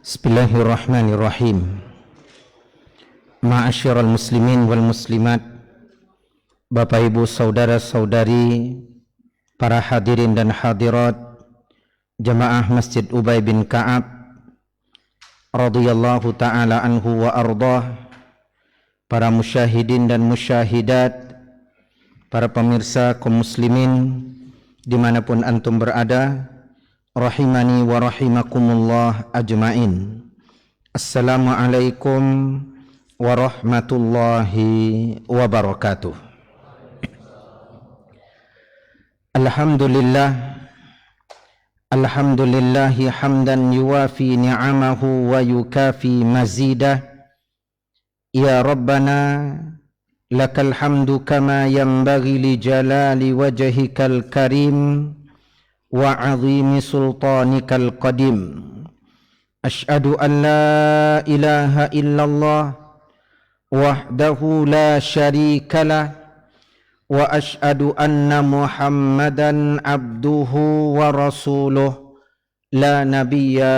Bismillahirrahmanirrahim. Ma'asyiral muslimin wal muslimat, Bapak Ibu saudara-saudari, para hadirin dan hadirat jamaah Masjid Ubay bin Ka'ab radhiyallahu ta'ala anhu wa ardah, para musyahidin dan musyahidat, para pemirsa kaum muslimin dimanapun antum berada, rahimani wa rahimakumullah ajma'in. Assalamualaikum warahmatullahi wabarakatuh. Alhamdulillahi hamdan yuwafi ni'amahu wa yukafi mazidah. Ya Rabbana lakal hamdu kama yanbaghi li jalali wajhikal karim wa 'azimi sultanikal qadim. Asyhadu an la ilaha illallah wahdahu la syarikalah wa asyhadu anna Muhammadan abduhu wa rasuluh la nabiyya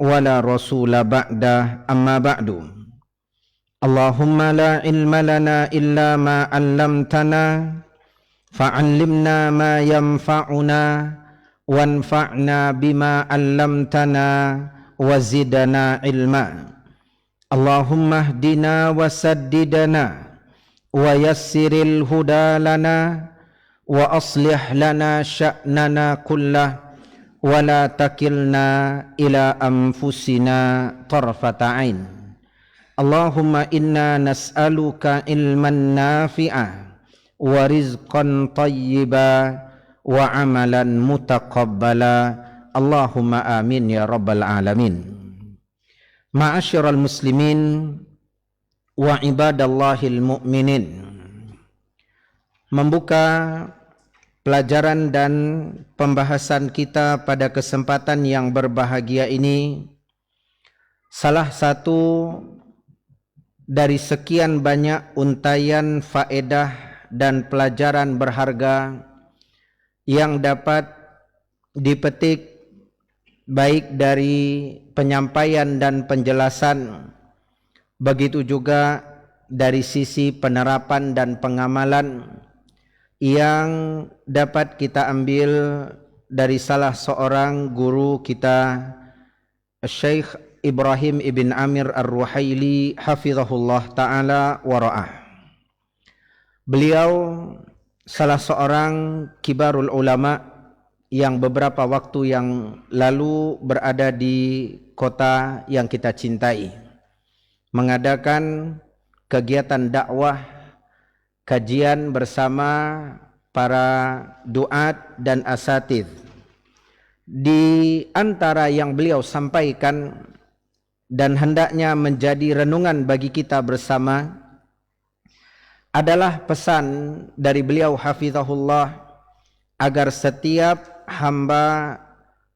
wa la rasula ba'dah, amma ba'du. Allahumma la ilma lana illa ma 'allamtana fa'allimna ma yanfa'una wanfa'na bima 'allamtana wa zidna ilma. Allahumma hdina wa saddidna wa yassiril huda lana wa aslih lana sya'nana kullah wa la takilna ila anfusina tarfata ain. Allahumma inna nas'aluka ilman nafi'a wa rizqan tayyiba wa amalan mutaqabbala. Allahumma amin ya rabbal alamin. Ma'asyiral muslimin wa ibadallahil mu'minin. Membuka pelajaran dan pembahasan kita pada kesempatan yang berbahagia ini, salah satu dari sekian banyak untayan faedah dan pelajaran berharga yang dapat dipetik baik dari penyampaian dan penjelasan, begitu juga dari sisi penerapan dan pengamalan yang dapat kita ambil dari salah seorang guru kita, Syekh Ibrahim ibn Amir Ar-Ruhaili hafizahullah ta'ala wa ra'ah. Beliau salah seorang kibarul ulama yang beberapa waktu yang lalu berada di kota yang kita cintai, mengadakan kegiatan dakwah, kajian bersama para duat dan asatidz. Di antara yang beliau sampaikan dan hendaknya menjadi renungan bagi kita bersama adalah pesan dari beliau hafizahullah agar setiap hamba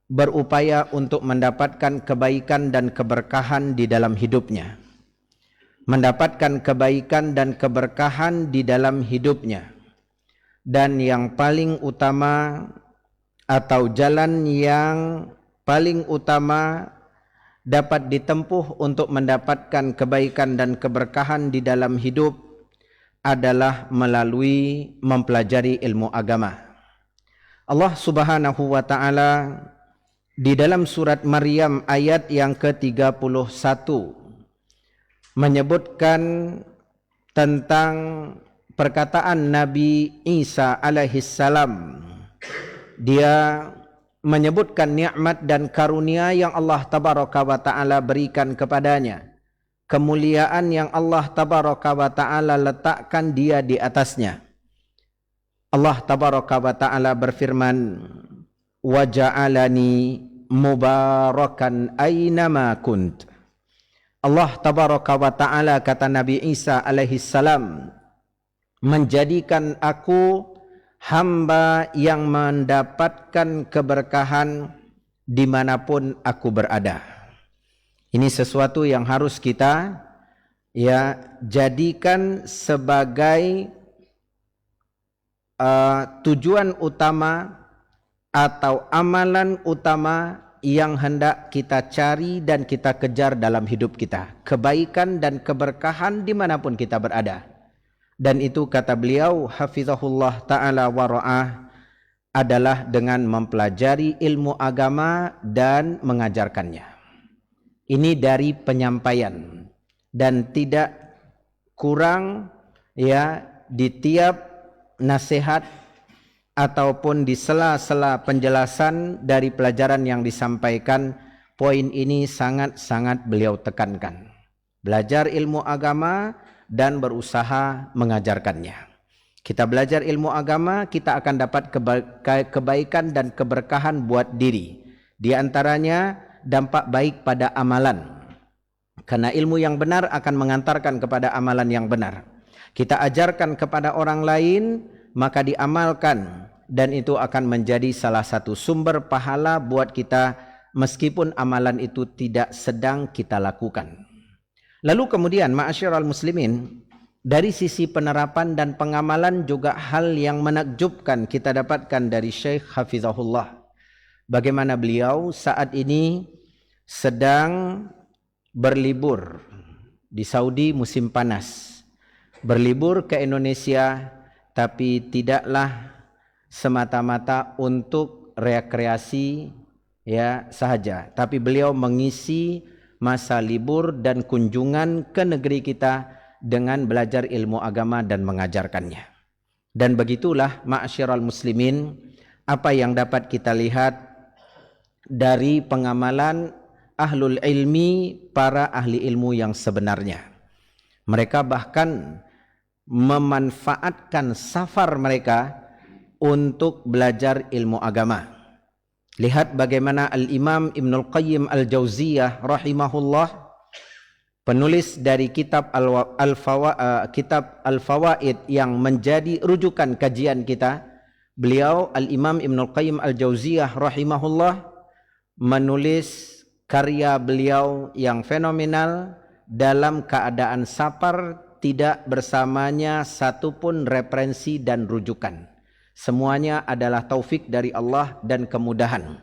berupaya untuk mendapatkan kebaikan dan keberkahan di dalam hidupnya. Mendapatkan kebaikan dan keberkahan di dalam hidupnya. Dan yang paling utama atau jalan yang paling utama dapat ditempuh untuk mendapatkan kebaikan dan keberkahan di dalam hidup adalah melalui mempelajari ilmu agama. Allah Subhanahu wa ta'ala di dalam surat Maryam ayat yang ke-31 menyebutkan tentang perkataan Nabi Isa alaihissalam. Dia menyebutkan nikmat dan karunia yang Allah tabaraka wa ta'ala berikan kepadanya, kemuliaan yang Allah tabaraka wa ta'ala letakkan dia di atasnya. Allah tabaraka wa ta'ala berfirman, wa ja'alani mubarakan aynama kunt. Allah tabaraka wa ta'ala, kata Nabi Isa alaihissalam, menjadikan aku hamba yang mendapatkan keberkahan dimanapun aku berada. Ini sesuatu yang harus kita jadikan sebagai tujuan utama atau amalan utama yang hendak kita cari dan kita kejar dalam hidup kita. Kebaikan dan keberkahan dimanapun kita berada. Dan itu kata beliau, hafizahullah ta'ala wa ra'ah, adalah dengan mempelajari ilmu agama dan mengajarkannya. Ini dari penyampaian. Dan tidak kurang ya di tiap nasihat ataupun di sela-sela penjelasan dari pelajaran yang disampaikan, poin ini sangat-sangat beliau tekankan. Belajar ilmu agama dan berusaha mengajarkannya. Kita belajar ilmu agama, kita akan dapat kebaikan dan keberkahan buat diri. Di antaranya dampak baik pada amalan. Karena ilmu yang benar akan mengantarkan kepada amalan yang benar. Kita ajarkan kepada orang lain, maka diamalkan. Dan itu akan menjadi salah satu sumber pahala buat kita meskipun amalan itu tidak sedang kita lakukan. Lalu kemudian ma'asyiral muslimin, dari sisi penerapan dan pengamalan juga hal yang menakjubkan kita dapatkan dari Syekh Hafizahullah. Bagaimana beliau saat ini sedang berlibur di Saudi musim panas. Berlibur ke Indonesia, tapi tidaklah semata-mata untuk rekreasi ya sahaja, tapi beliau mengisi masa libur dan kunjungan ke negeri kita dengan belajar ilmu agama dan mengajarkannya. Dan begitulah ma'asyiral muslimin, apa yang dapat kita lihat dari pengamalan ahlul ilmi, para ahli ilmu yang sebenarnya. Mereka bahkan memanfaatkan safar mereka untuk belajar ilmu agama. Lihat bagaimana Al-Imam Ibnul Qayyim Al-Jauziyah rahimahullah, penulis dari kitab Al-Fawaid yang menjadi rujukan kajian kita. Beliau Al-Imam Ibnul Qayyim Al-Jauziyah rahimahullah menulis karya beliau yang fenomenal dalam keadaan safar, tidak bersamanya satupun referensi dan rujukan. Semuanya adalah taufik dari Allah dan kemudahan.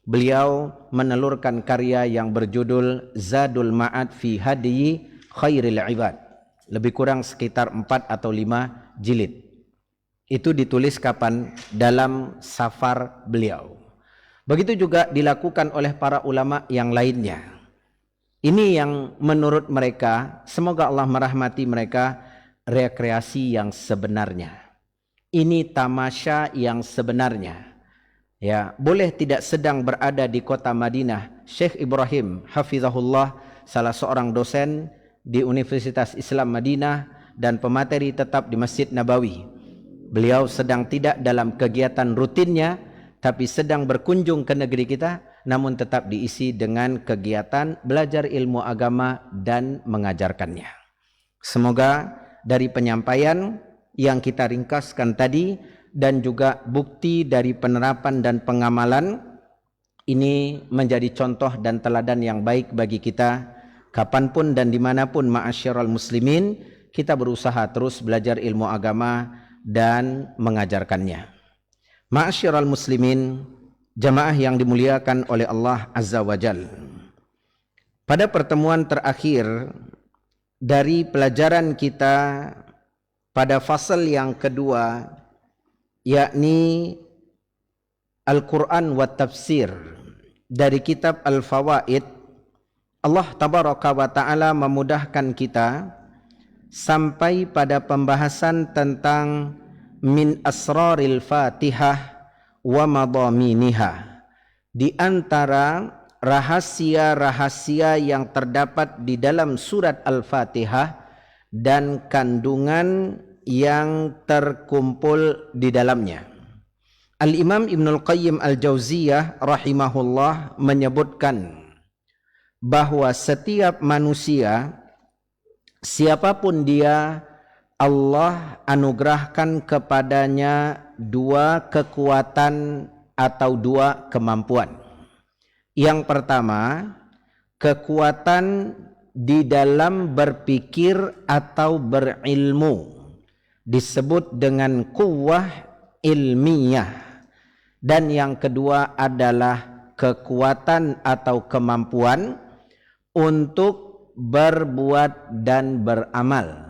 Beliau menelurkan karya yang berjudul Zadul Ma'ad fi Hadyi Khairil Ibad. Lebih kurang sekitar 4 atau 5 jilid. Itu ditulis kapan? Dalam safar beliau. Begitu juga dilakukan oleh para ulama yang lainnya. Ini yang menurut mereka, semoga Allah merahmati mereka, rekreasi yang sebenarnya. Ini tamasya yang sebenarnya. Ya, boleh tidak sedang berada di kota Madinah. Syekh Ibrahim Hafizahullah, salah seorang dosen di Universitas Islam Madinah dan pemateri tetap di Masjid Nabawi. Beliau sedang tidak dalam kegiatan rutinnya, tapi sedang berkunjung ke negeri kita, namun tetap diisi dengan kegiatan belajar ilmu agama dan mengajarkannya. Semoga dari penyampaian yang kita ringkaskan tadi dan juga bukti dari penerapan dan pengamalan ini menjadi contoh dan teladan yang baik bagi kita. Kapanpun dan dimanapun ma'asyiral muslimin, kita berusaha terus belajar ilmu agama dan mengajarkannya. Ma'asyiral muslimin, jamaah yang dimuliakan oleh Allah Azza wa Jal. Pada pertemuan terakhir dari pelajaran kita pada fasal yang kedua, yakni Al-Quran wa Tafsir dari kitab Al-Fawaid, Allah Tabaraka wa Ta'ala memudahkan kita sampai pada pembahasan tentang min asraril Fatihah wa madaminiha, di antara rahasia-rahasia yang terdapat di dalam surat Al-Fatihah dan kandungan yang terkumpul di dalamnya. Al-Imam Ibnul Qayyim Al-Jauziyah rahimahullah menyebutkan bahwa setiap manusia, siapapun dia, Allah anugerahkan kepadanya dua kekuatan atau dua kemampuan. Yang pertama, kekuatan di dalam berpikir atau berilmu, disebut dengan quwwah ilmiah. Dan yang kedua adalah kekuatan atau kemampuan untuk berbuat dan beramal.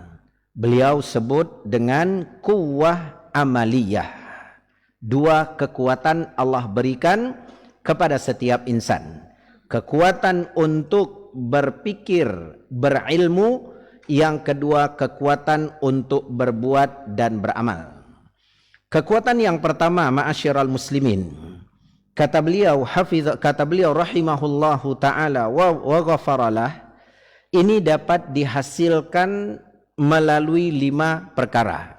Beliau sebut dengan quwwah amaliyah. Dua kekuatan Allah berikan kepada setiap insan. Kekuatan untuk berpikir, berilmu. Yang kedua, kekuatan untuk berbuat dan beramal. Kekuatan yang pertama, ma'asyiral muslimin, kata beliau rahimahullahu taala wa ghafaralah, ini dapat dihasilkan melalui 5 perkara.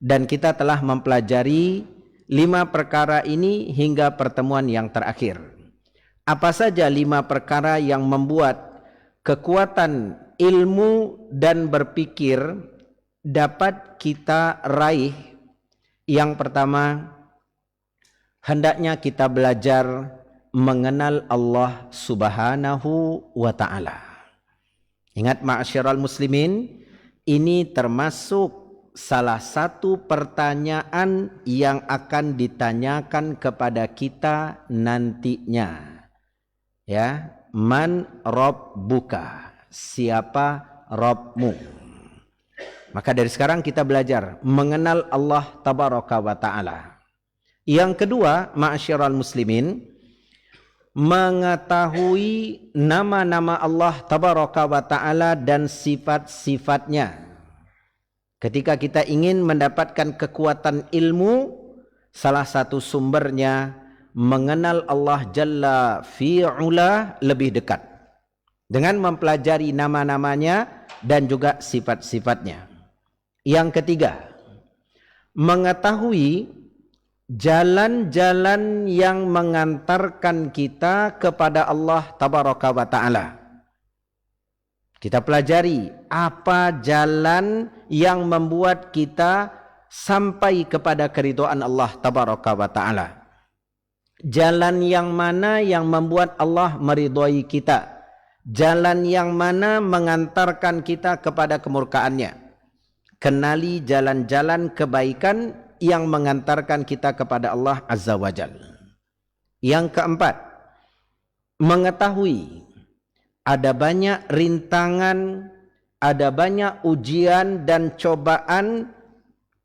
Dan kita telah mempelajari 5 perkara ini hingga pertemuan yang terakhir. Apa saja 5 perkara yang membuat kekuatan ilmu dan berpikir dapat kita raih? Yang pertama, hendaknya kita belajar mengenal Allah Subhanahu wa ta'ala. Ingat ma'asyiral muslimin, ini termasuk salah satu pertanyaan yang akan ditanyakan kepada kita nantinya. Ya, man rabbuka? Siapa Rabbmu? Maka dari sekarang kita belajar mengenal Allah tabaraka wa ta'ala. Yang kedua, ma'asyiral muslimin, mengetahui nama-nama Allah tabaraka wa ta'ala dan sifat-sifatnya. Ketika kita ingin mendapatkan kekuatan ilmu, salah satu sumbernya mengenal Allah Jalla fi'ula lebih dekat dengan mempelajari nama-namanya dan juga sifat-sifatnya. Yang ketiga, mengetahui jalan-jalan yang mengantarkan kita kepada Allah tabaraka wa ta'ala. Kita pelajari apa jalan yang membuat kita sampai kepada keridhaan Allah tabaraka wa ta'ala. Jalan yang mana yang membuat Allah meridhai kita. Jalan yang mana mengantarkan kita kepada kemurkaannya. Kenali jalan-jalan kebaikan yang mengantarkan kita kepada Allah Azza wa Jal. Yang keempat, mengetahui ada banyak rintangan, ada banyak ujian dan cobaan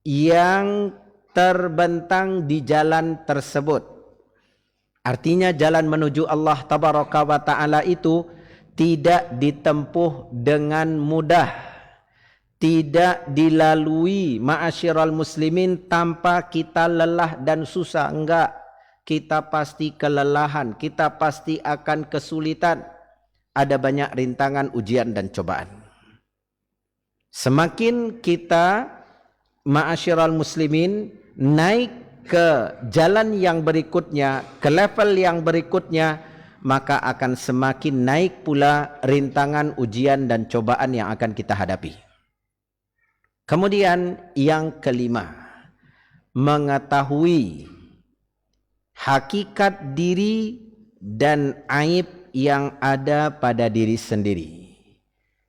yang terbentang di jalan tersebut. Artinya jalan menuju Allah Tabaraka wa Ta'ala itu tidak ditempuh dengan mudah. Tidak dilalui ma'asyiral muslimin tanpa kita lelah dan susah. Enggak, kita pasti kelelahan, kita pasti akan kesulitan. Ada banyak rintangan, ujian dan cobaan. Semakin kita ma'asyiral muslimin naik ke jalan yang berikutnya, ke level yang berikutnya, maka akan semakin naik pula rintangan, ujian dan cobaan yang akan kita hadapi. Kemudian yang kelima, mengetahui hakikat diri dan aib yang ada pada diri sendiri.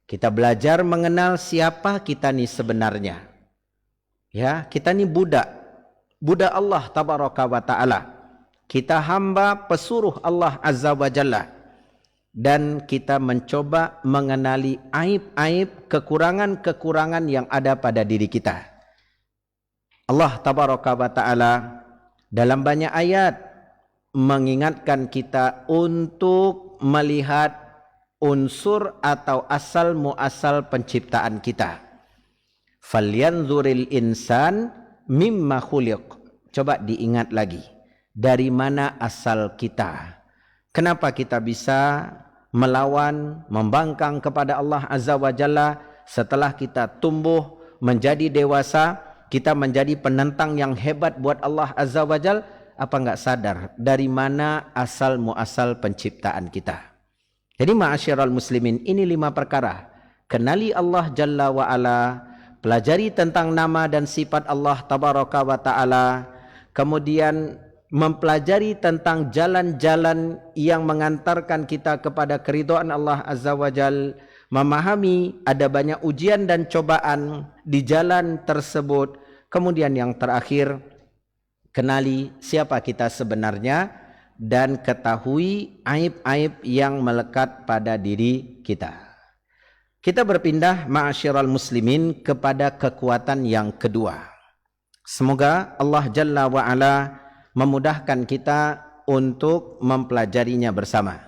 Kita belajar mengenal siapa kita ni sebenarnya. Ya, kita ni budak Allah Tabaraka wa Ta'ala. Kita hamba pesuruh Allah Azza wa Jalla. Dan kita mencoba mengenali aib-aib, kekurangan-kekurangan yang ada pada diri kita. Allah Tabaraka wa Ta'ala dalam banyak ayat mengingatkan kita untuk melihat unsur atau asal muasal penciptaan kita. Falyanzuril insan mimma khuliq. Coba diingat lagi, dari mana asal kita? Kenapa kita bisa melawan, membangkang kepada Allah Azza wa Jalla setelah kita tumbuh menjadi dewasa, kita menjadi penentang yang hebat buat Allah Azza wa Jalla? Apa enggak sadar dari mana asal muasal penciptaan kita? Jadi ma'asyiral muslimin, ini 5 perkara. Kenali Allah Jalla wa Ala, pelajari tentang nama dan sifat Allah Tabaraka wa Ta'ala, kemudian mempelajari tentang jalan-jalan yang mengantarkan kita kepada keridhaan Allah Azza wa Jal, memahami ada banyak ujian dan cobaan di jalan tersebut. Kemudian yang terakhir, kenali siapa kita sebenarnya, dan ketahui aib-aib yang melekat pada diri kita. Kita berpindah ma'asyiral muslimin kepada kekuatan yang kedua. Semoga Allah Jalla wa'ala memudahkan kita untuk mempelajarinya bersama.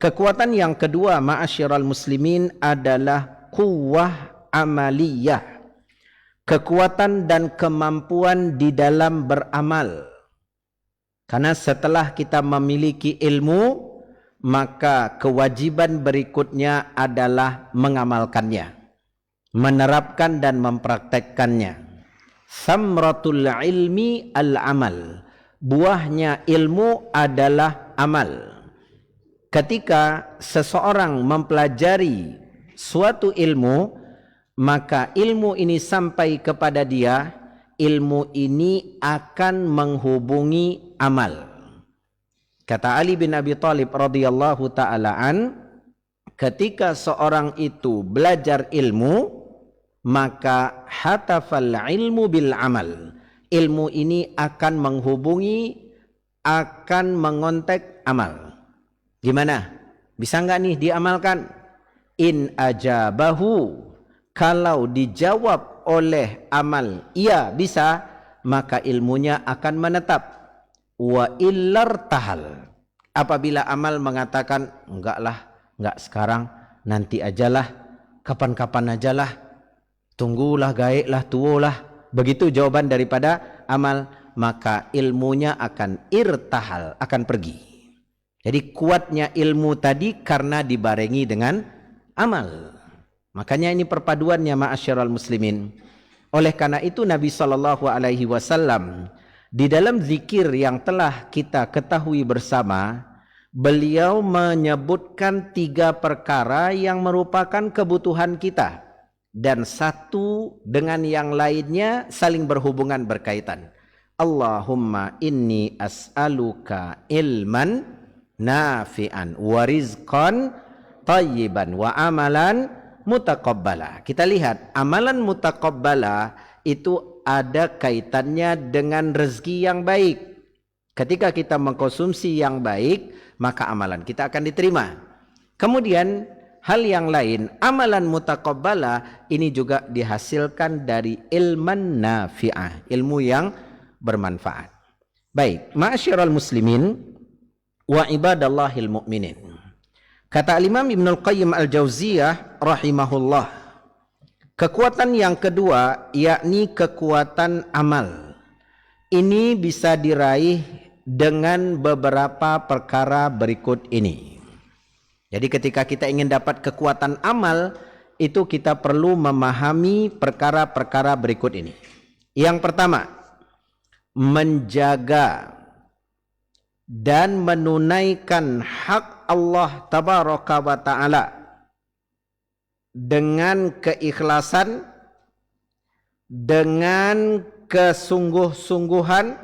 Kekuatan yang kedua ma'asyiral muslimin adalah quwwah amaliyah. Kekuatan dan kemampuan di dalam beramal. Karena setelah kita memiliki ilmu, maka kewajiban berikutnya adalah mengamalkannya, menerapkan dan mempraktekkannya. Samratul ilmi al-amal. Buahnya ilmu adalah amal. Ketika seseorang mempelajari suatu ilmu, maka ilmu ini sampai kepada dia, ilmu ini akan menghubungi amal. Kata Ali bin Abi Thalib radhiyallahu ta'ala an, ketika seorang itu belajar ilmu, maka hatafal ilmu bil amal. Ilmu ini akan menghubungi, akan mengontek amal. Gimana? Bisa nggak nih diamalkan? In ajabahu, kalau dijawab oleh amal, iya bisa, maka ilmunya akan menetap. Wa illar tahal. Apabila amal mengatakan, enggaklah, enggak sekarang, nanti ajalah, kapan-kapan ajalah, tunggulah, gaeklah, tuolah. Begitu jawaban daripada amal, maka ilmunya akan irtahal, akan pergi. Jadi kuatnya ilmu tadi karena dibarengi dengan amal. Makanya ini perpaduannya ma'asyiral muslimin. Oleh karena itu Nabi SAW di dalam zikir yang telah kita ketahui bersama, beliau menyebutkan 3 perkara yang merupakan kebutuhan kita. Dan satu dengan yang lainnya saling berhubungan berkaitan. Allahumma inni as'aluka ilman nafi'an wa rizqan tayyiban wa amalan mutaqabbala. Kita lihat amalan mutaqabbala itu ada kaitannya dengan rezeki yang baik. Ketika kita mengkonsumsi yang baik, maka amalan kita akan diterima. Kemudian hal yang lain, amalan mutaqabbala ini juga dihasilkan dari ilman nafi'ah, ilmu yang bermanfaat. Baik, ma'asyiral muslimin wa ibadallahil mu'minin. Kata Imam Ibnul Qayyim Al-Jauziyah rahimahullah, kekuatan yang kedua yakni kekuatan amal. Ini bisa diraih dengan beberapa perkara berikut ini. Jadi ketika kita ingin dapat kekuatan amal, itu kita perlu memahami perkara-perkara berikut ini. Yang pertama, menjaga dan menunaikan hak Allah tabaraka wa ta'ala dengan keikhlasan, dengan kesungguh-sungguhan,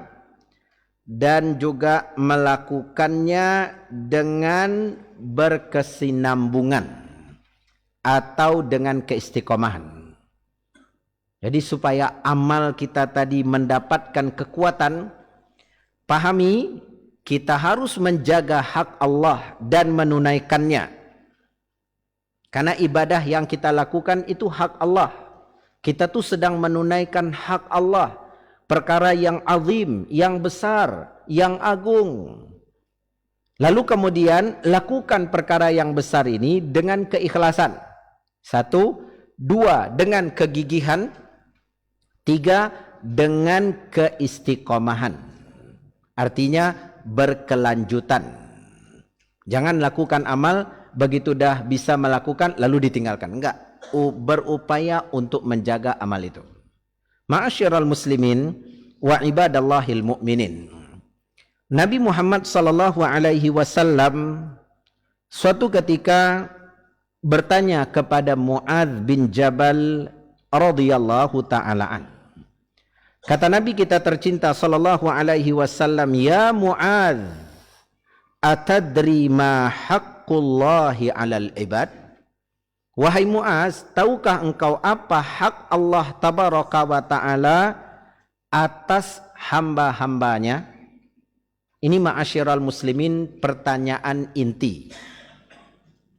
dan juga melakukannya dengan berkesinambungan atau dengan keistiqomahan. Jadi supaya amal kita tadi mendapatkan kekuatan, pahami kita harus menjaga hak Allah dan menunaikannya. Karena ibadah yang kita lakukan itu hak Allah. Kita tuh sedang menunaikan hak Allah. Perkara yang azim, yang besar, yang agung. Lalu kemudian lakukan perkara yang besar ini dengan keikhlasan. 1, 2 dengan kegigihan, 3 dengan keistiqomahan. Artinya berkelanjutan. Jangan lakukan amal begitu dah bisa melakukan lalu ditinggalkan. Enggak, berupaya untuk menjaga amal itu. Ma'asyiral muslimin wa ibadallahil mu'minin. Nabi Muhammad sallallahu alaihi wasallam suatu ketika bertanya kepada Muadz bin Jabal radhiyallahu taala an. Kata Nabi kita tercinta sallallahu alaihi wasallam, "Ya Muadz, atadri ma haqqullahi 'alal ibad?" Wahai Muaz, tahukah engkau apa hak Allah tabaraka wa ta'ala atas hamba-hambanya? Ini ma'asyiral muslimin pertanyaan inti.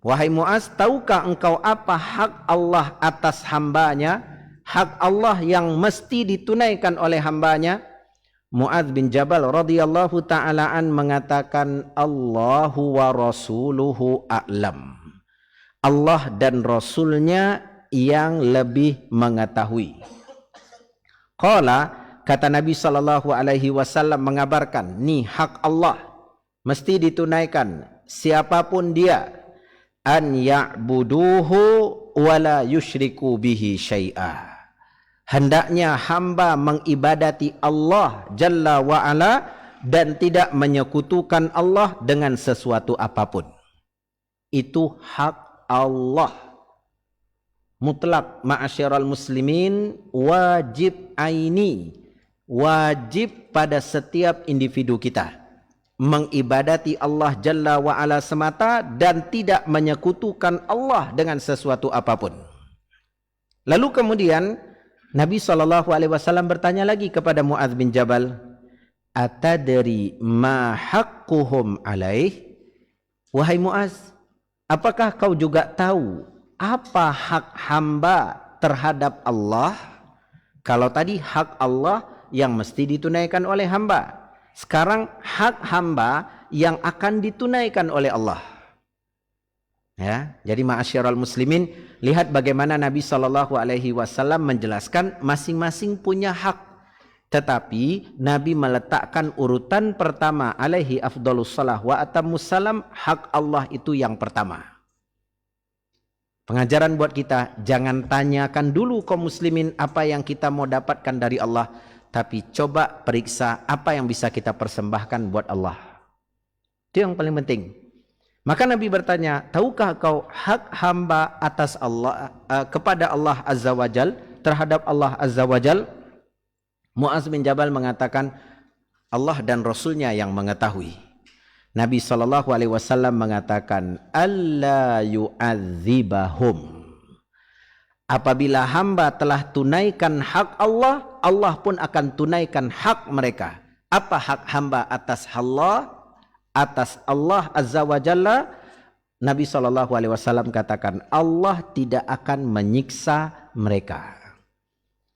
Wahai Muaz, tahukah engkau apa hak Allah atas hambanya? Hak Allah yang mesti ditunaikan oleh hambanya? Muaz bin Jabal radhiyallahu ta'ala an mengatakan, Allahu wa rasuluhu a'lam. Allah dan Rasulnya yang lebih mengetahui. Qala, kata Nabi SAW mengabarkan, ni hak Allah mesti ditunaikan siapapun dia, an ya'buduhu wa la yusyriku bihi syai'a. Hendaknya hamba mengibadati Allah Jalla wa Ala dan tidak menyekutukan Allah dengan sesuatu apapun. Itu hak Allah. Mutlak ma'asyiral muslimin, wajib aini, wajib pada setiap individu kita mengibadati Allah Jalla wa Ala semata dan tidak menyekutukan Allah dengan sesuatu apapun. Lalu kemudian Nabi SAW bertanya lagi kepada Muaz bin Jabal, atadri ma haqquhum alaih? Wahai Muaz, apakah kau juga tahu apa hak hamba terhadap Allah? Kalau tadi hak Allah yang mesti ditunaikan oleh hamba, sekarang hak hamba yang akan ditunaikan oleh Allah. Ya, jadi ma'asyiral muslimin, lihat bagaimana Nabi SAW menjelaskan masing-masing punya hak. Tetapi Nabi meletakkan urutan pertama, alaihi afdhalus salah wa atammus salam, hak Allah itu yang pertama. Pengajaran buat kita, jangan tanyakan dulu kaum muslimin apa yang kita mau dapatkan dari Allah, tapi coba periksa apa yang bisa kita persembahkan buat Allah. Itu yang paling penting. Maka Nabi bertanya, tahukah kau hak hamba atas Allah, kepada Allah Azza wa Jal, terhadap Allah Azza wa Jal? Muaz bin Jabal mengatakan, Allah dan Rasulnya yang mengetahui. Nabi SAW mengatakan, alla yu'adzibahum. Apabila hamba telah tunaikan hak Allah, Allah pun akan tunaikan hak mereka. Apa hak hamba atas Allah? Atas Allah Azza wa Jalla? Nabi SAW katakan, Allah tidak akan menyiksa mereka.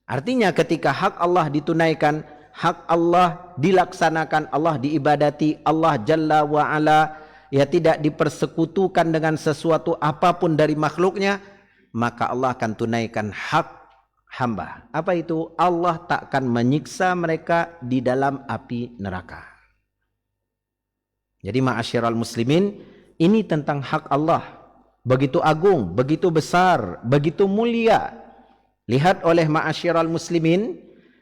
Artinya ketika hak Allah ditunaikan, hak Allah dilaksanakan, Allah diibadati, Allah Jalla wa Ala, ya tidak dipersekutukan dengan sesuatu apapun dari makhluknya, maka Allah akan tunaikan hak hamba. Apa itu? Allah tak akan menyiksa mereka di dalam api neraka. Jadi ma'asyiral muslimin, ini tentang hak Allah. Begitu agung, begitu besar, begitu mulia. Lihat oleh ma'asyiral muslimin,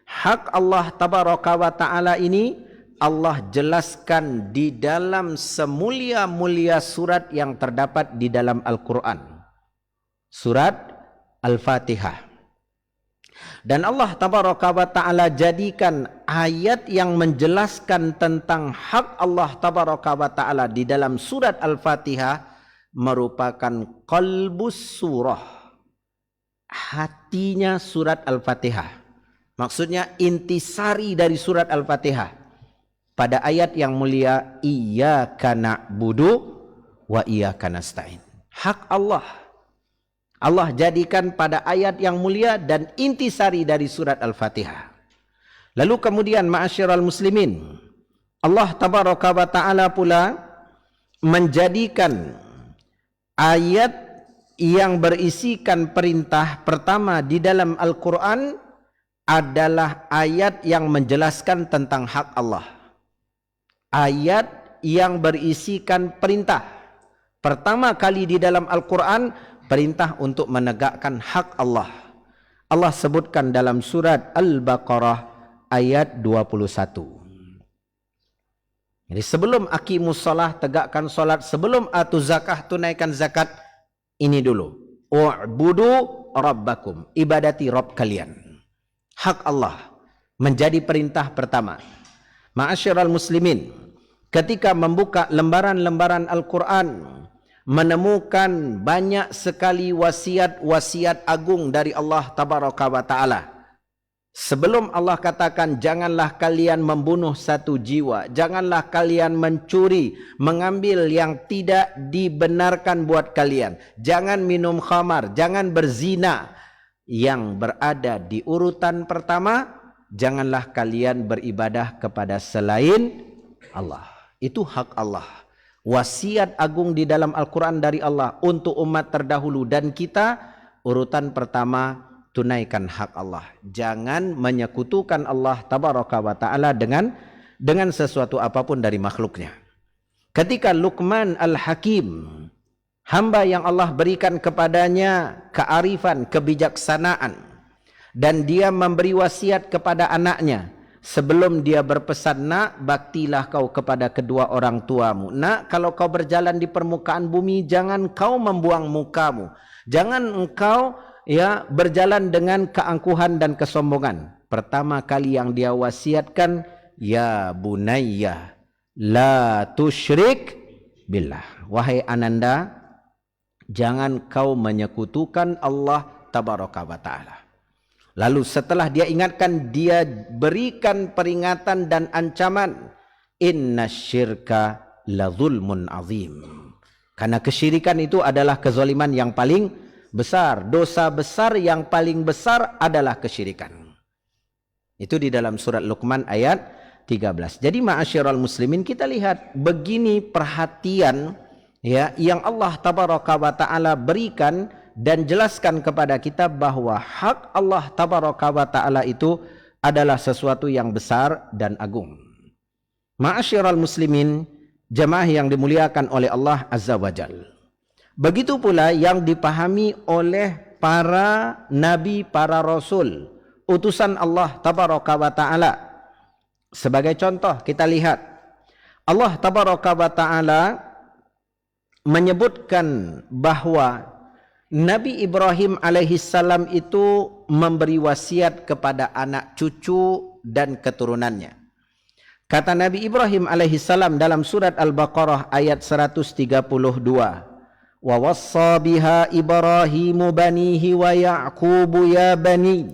hak Allah tabaraka wa ta'ala ini Allah jelaskan di dalam semulia-mulia surat yang terdapat di dalam Al-Quran. Surat Al-Fatihah. Dan Allah tabaraka wa ta'ala jadikan ayat yang menjelaskan tentang hak Allah tabaraka wa ta'ala di dalam surat Al-Fatihah merupakan qalbus surah, hatinya surat Al-Fatihah. Maksudnya intisari dari surat Al-Fatihah. Pada ayat yang mulia, iyyaka na'budu wa iyyaka nasta'in. Hak Allah. Allah jadikan pada ayat yang mulia dan intisari dari surat Al-Fatihah. Lalu kemudian ma'asyiral muslimin, Allah tabaraka wa ta'ala pula menjadikan ayat yang berisikan perintah pertama di dalam Al-Quran adalah ayat yang menjelaskan tentang hak Allah. Ayat yang berisikan perintah. Pertama kali di dalam Al-Quran, perintah untuk menegakkan hak Allah. Allah sebutkan dalam surat Al-Baqarah ayat 21. Jadi sebelum aqimus shalah, tegakkan solat, sebelum atu zakah, tunaikan zakat, ini dulu. U'budu rabbakum, ibadati Rabb kalian. Hak Allah menjadi perintah pertama. Ma'asyiral muslimin, ketika membuka lembaran-lembaran Al-Quran, menemukan banyak sekali wasiat-wasiat agung dari Allah tabaraka wa ta'ala. Sebelum Allah katakan janganlah kalian membunuh satu jiwa, janganlah kalian mencuri, mengambil yang tidak dibenarkan buat kalian, jangan minum khamar, jangan berzina. Yang berada di urutan pertama, janganlah kalian beribadah kepada selain Allah. Itu hak Allah. Wasiat agung di dalam Al-Quran dari Allah untuk umat terdahulu dan kita, urutan pertama, tunaikan hak Allah. Jangan menyekutukan Allah tabaraka wa ta'ala dengan sesuatu apapun dari makhluknya. Ketika Luqman Al-Hakim, hamba yang Allah berikan kepadanya kearifan, kebijaksanaan, dan dia memberi wasiat kepada anaknya, sebelum dia berpesan, nak, baktilah kau kepada kedua orang tuamu. Nak, kalau kau berjalan di permukaan bumi, jangan kau membuang mukamu. Jangan engkau berjalan dengan keangkuhan dan kesombongan. Pertama kali yang dia wasiatkan, ya bunayya la tusyrik billah. Wahai ananda, jangan kau menyekutukan Allah tabaraka wa ta'ala. Lalu setelah dia ingatkan, dia berikan peringatan dan ancaman. Inna syirka la zulmun azim. Karena kesyirikan itu adalah kezaliman yang paling besar. Dosa besar yang paling besar adalah kesyirikan. Itu di dalam surat Luqman ayat 13. Jadi ma'asyiral muslimin, kita lihat begini perhatian yang Allah tabaraka wa ta'ala berikan dan jelaskan kepada kita bahwa hak Allah tabaraka wa ta'ala itu adalah sesuatu yang besar dan agung. Ma'asyiral muslimin, jamaah yang dimuliakan oleh Allah azza wa jalla. Begitu pula yang dipahami oleh para nabi, para rasul, utusan Allah tabaraka wa ta'ala. Sebagai contoh kita lihat, Allah tabaraka wa ta'ala menyebutkan bahwa Nabi Ibrahim alaihissalam itu memberi wasiat kepada anak cucu dan keturunannya. Kata Nabi Ibrahim alaihissalam dalam surat Al-Baqarah ayat 132, wa wassa biha Ibrahimu banihi wa Ya'qubu ya bani.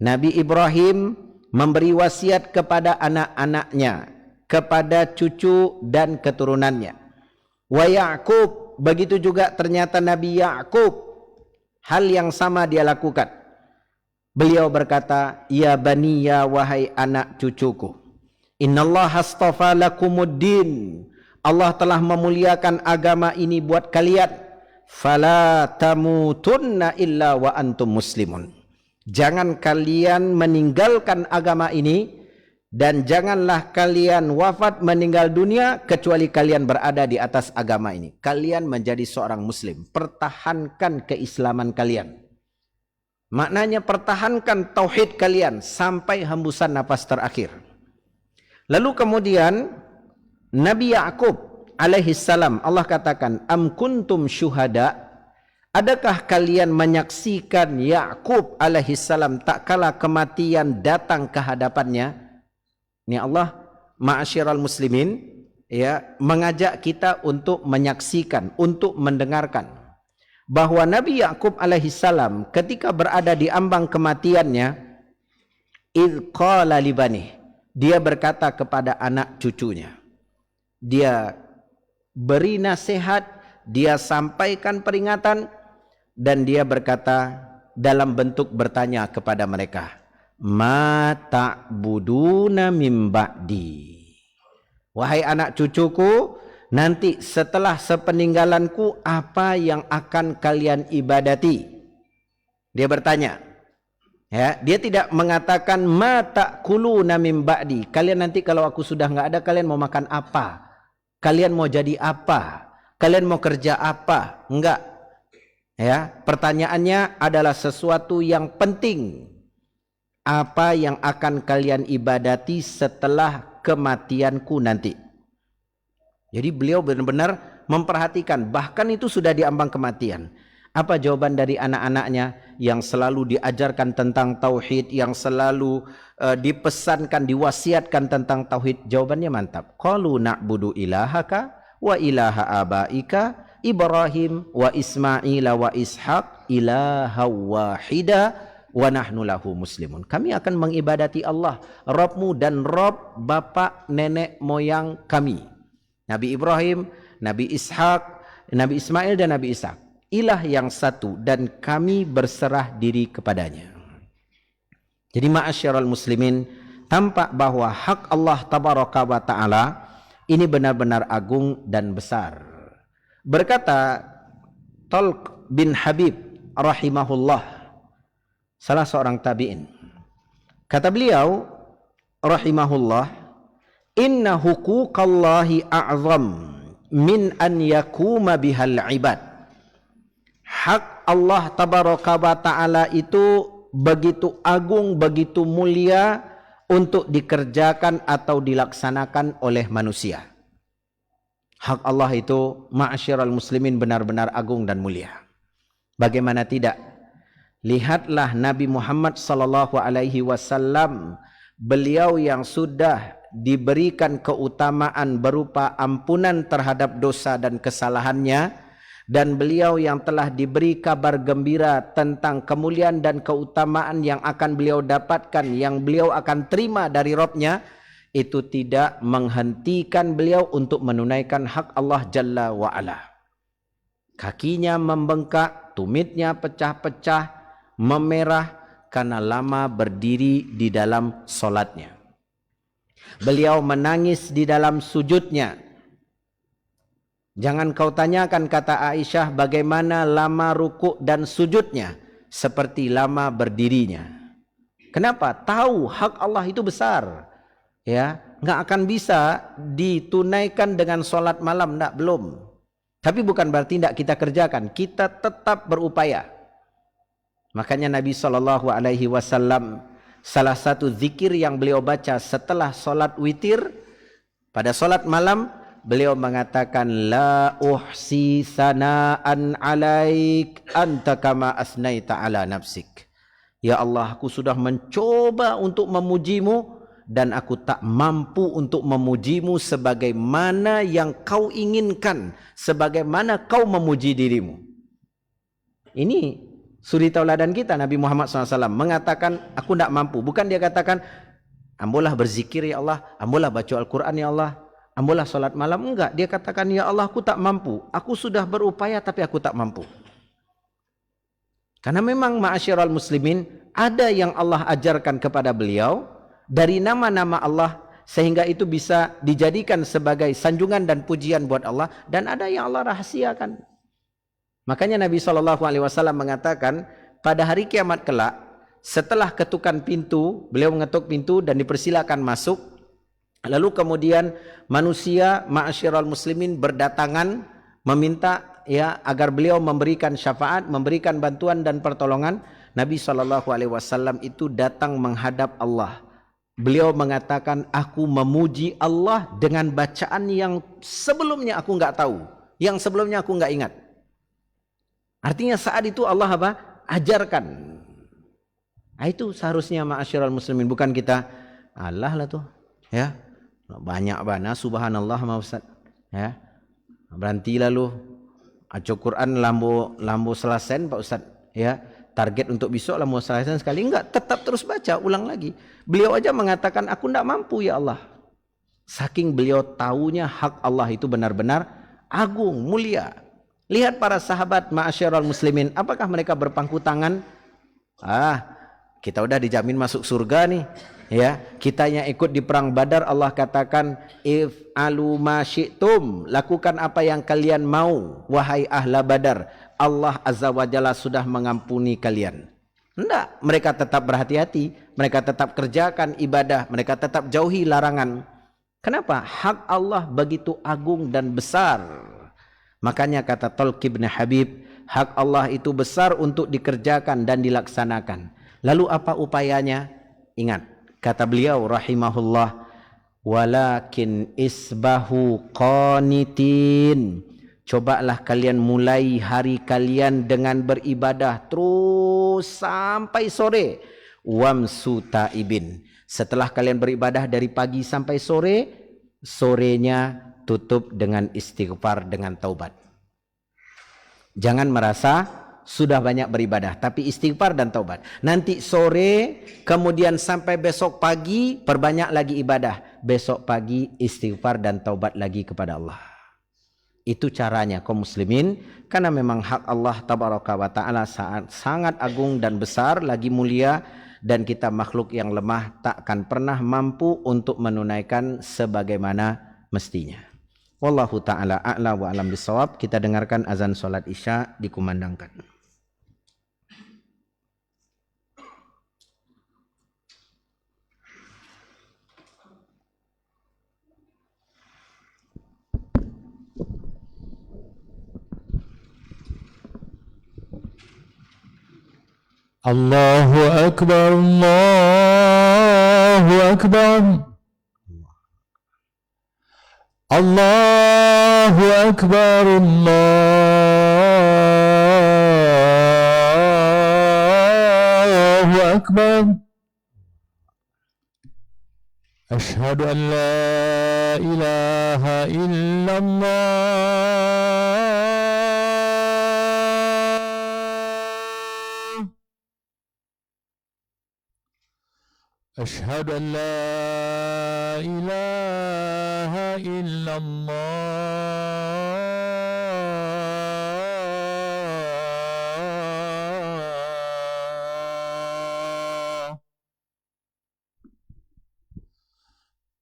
Nabi Ibrahim memberi wasiat kepada anak-anaknya, kepada cucu dan keturunannya. Wa Ya'qub, begitu juga ternyata Nabi Ya'qub, hal yang sama dia lakukan. Beliau berkata, ya bani, ya wahai anak cucuku, innallaha astafa lakumuddin, Allah telah memuliakan agama ini buat kalian. Fala tamutunna illa wa antum muslimun. Jangan kalian meninggalkan agama ini, dan janganlah kalian wafat meninggal dunia kecuali kalian berada di atas agama ini. Kalian menjadi seorang muslim. Pertahankan keislaman kalian. Maknanya pertahankan tauhid kalian sampai hembusan nafas terakhir. Lalu kemudian Nabi Ya'qub alaihissalam, Allah katakan, am kuntum syuhada, adakah kalian menyaksikan Ya'qub alaihissalam tak kala kematian datang ke hadapannya? Ini Allah ma'asyiral muslimin mengajak kita untuk menyaksikan, untuk mendengarkan bahwa Nabi Ya'qub alaihissalam ketika berada di ambang kematiannya, idh qala libani, dia berkata kepada anak cucunya, dia beri nasihat, dia sampaikan peringatan, dan dia berkata dalam bentuk bertanya kepada mereka, ma ta'buduna min ba'di. Wahai anak cucuku, nanti setelah sepeninggalanku apa yang akan kalian ibadati? Dia bertanya. Dia tidak mengatakan ma ta'kuluna min ba'di. Kalian nanti kalau aku sudah enggak ada, kalian mau makan apa? Kalian mau jadi apa? Kalian mau kerja apa? Enggak. Pertanyaannya adalah sesuatu yang penting. Apa yang akan kalian ibadati setelah kematianku nanti? Jadi beliau benar-benar memperhatikan, bahkan itu sudah di ambang kematian. Apa jawaban dari anak-anaknya yang selalu diajarkan tentang tauhid, yang selalu dipesankan, diwasiatkan tentang tauhid? Jawabannya mantap. Qalu na'budu ilahaka wa ilaha abaika Ibrahim wa Ismail wa Ishaq ilaha wahida wa nahnu lahu muslimun. Kami akan mengibadati Allah, Rabbmu dan Rabb bapak nenek moyang kami. Nabi Ibrahim, Nabi Ishak, Nabi Ismail dan Nabi Ishak. Ilah yang satu dan kami berserah diri kepadanya. Jadi ma'asyiral muslimin, tampak bahwa hak Allah tabaraka wa ta'ala ini benar-benar agung dan besar. Berkata Talq bin Habib rahimahullah, salah seorang tabi'in. Kata beliau rahimahullah, inna huquqallahi a'zam min an yakuma bihal ibad. Hak Allah tabaraka wa ta'ala itu begitu agung, begitu mulia untuk dikerjakan atau dilaksanakan oleh manusia. Hak Allah itu ma'asyiral muslimin benar-benar agung dan mulia. Bagaimana tidak? Lihatlah Nabi Muhammad sallallahu alaihi wasallam, beliau yang sudah diberikan keutamaan berupa ampunan terhadap dosa dan kesalahannya, dan beliau yang telah diberi kabar gembira tentang kemuliaan dan keutamaan yang akan beliau dapatkan, yang beliau akan terima dari Rabb-Nya, itu tidak menghentikan beliau untuk menunaikan hak Allah Jalla wa'ala. Kakinya membengkak, tumitnya pecah-pecah, memerah karena lama berdiri di dalam solatnya. Beliau menangis di dalam sujudnya. Jangan kau tanyakan, kata Aisyah, bagaimana lama rukuk dan sujudnya, seperti lama berdirinya. Kenapa? Tahu hak Allah itu besar. Ya, nggak akan bisa ditunaikan dengan solat malam, nggak, belum. Tapi bukan berarti tidak kita kerjakan, kita tetap berupaya. Makanya Nabi SAW, salah satu zikir yang beliau baca setelah solat witir, pada solat malam, beliau mengatakan, la uhsi sana'an alaik anta kama asnaita ala nafsik. Ya Allah, aku sudah mencoba untuk memujimu dan aku tak mampu untuk memujimu sebagaimana yang kau inginkan, sebagaimana kau memuji dirimu. Ini suri tauladan kita. Nabi Muhammad SAW mengatakan, aku tak mampu. Bukan dia katakan, ambolah berzikir ya Allah, ambolah baca Al-Quran ya Allah, ambolah solat malam. Enggak, dia katakan, ya Allah, aku tak mampu. Aku sudah berupaya tapi aku tak mampu. Karena memang ma'asyiral muslimin, ada yang Allah ajarkan kepada beliau dari nama-nama Allah, sehingga itu bisa dijadikan sebagai sanjungan dan pujian buat Allah, dan ada yang Allah rahasiakan. Makanya Nabi SAW mengatakan, pada hari kiamat kelak, setelah ketukan pintu, beliau mengetuk pintu dan dipersilakan masuk. Lalu kemudian manusia ma'asyiral muslimin berdatangan meminta ya agar beliau memberikan syafaat, memberikan bantuan dan pertolongan. Nabi SAW itu datang menghadap Allah. Beliau mengatakan, aku memuji Allah dengan bacaan yang sebelumnya aku enggak tahu, yang sebelumnya aku enggak ingat. Artinya saat itu Allah apa? Ajarkan. Nah, itu seharusnya ma'asyiral muslimin, bukan kita Allah lah tuh, ya. Banyak bana subhanallah ma Ustaz, ya. Berhenti lalu aco Quran lambo selesai Pak Ustaz, ya. Target untuk besok lambo selesai sekali, enggak, tetap terus baca, ulang lagi. Beliau aja mengatakan, aku enggak mampu ya Allah. Saking beliau tahunya hak Allah itu benar-benar agung, mulia. Lihat para sahabat ma'asyiral muslimin, apakah mereka berpangku tangan? Kita udah dijamin masuk surga nih, ya. Kita yang ikut di perang Badar, Allah katakan, if'alu ma syi'tum, lakukan apa yang kalian mau wahai ahla Badar, Allah azza wa jalla sudah mengampuni kalian. Enggak, mereka tetap berhati-hati, mereka tetap kerjakan ibadah, mereka tetap jauhi larangan. Kenapa? Hak Allah begitu agung dan besar. Makanya kata Talq bin Habib, hak Allah itu besar untuk dikerjakan dan dilaksanakan. Lalu apa upayanya? Ingat, kata beliau rahimahullah, walakin isbahu qanitin. Cobalah kalian mulai hari kalian dengan beribadah terus sampai sore. Wamsu taibin. Setelah kalian beribadah dari pagi sampai sore, sorenya tutup dengan istighfar, dengan taubat. Jangan merasa sudah banyak beribadah, tapi istighfar dan taubat. Nanti sore, kemudian sampai besok pagi, perbanyak lagi ibadah. Besok pagi istighfar dan taubat lagi kepada Allah. Itu caranya kaum muslimin, karena memang hak Allah tabaraka wa ta'ala sangat agung dan besar, lagi mulia, dan kita makhluk yang lemah takkan pernah mampu untuk menunaikan sebagaimana mestinya. Wallahu ta'ala a'la wa alam bisawab. Kita dengarkan azan solat isya dikumandangkan. Allahu Akbar, Allahu Akbar. Allahu Akbar, Allahu Akbar. Ashhadu an la ilaha illallah. Ashhadu an la ilaha illallah.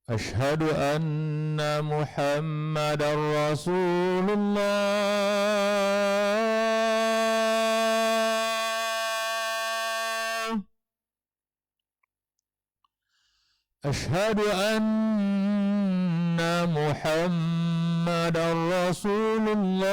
Ashhadu anna Muhammadar Rasulullah. Ashhadu anna Muhammadar Rasulullah.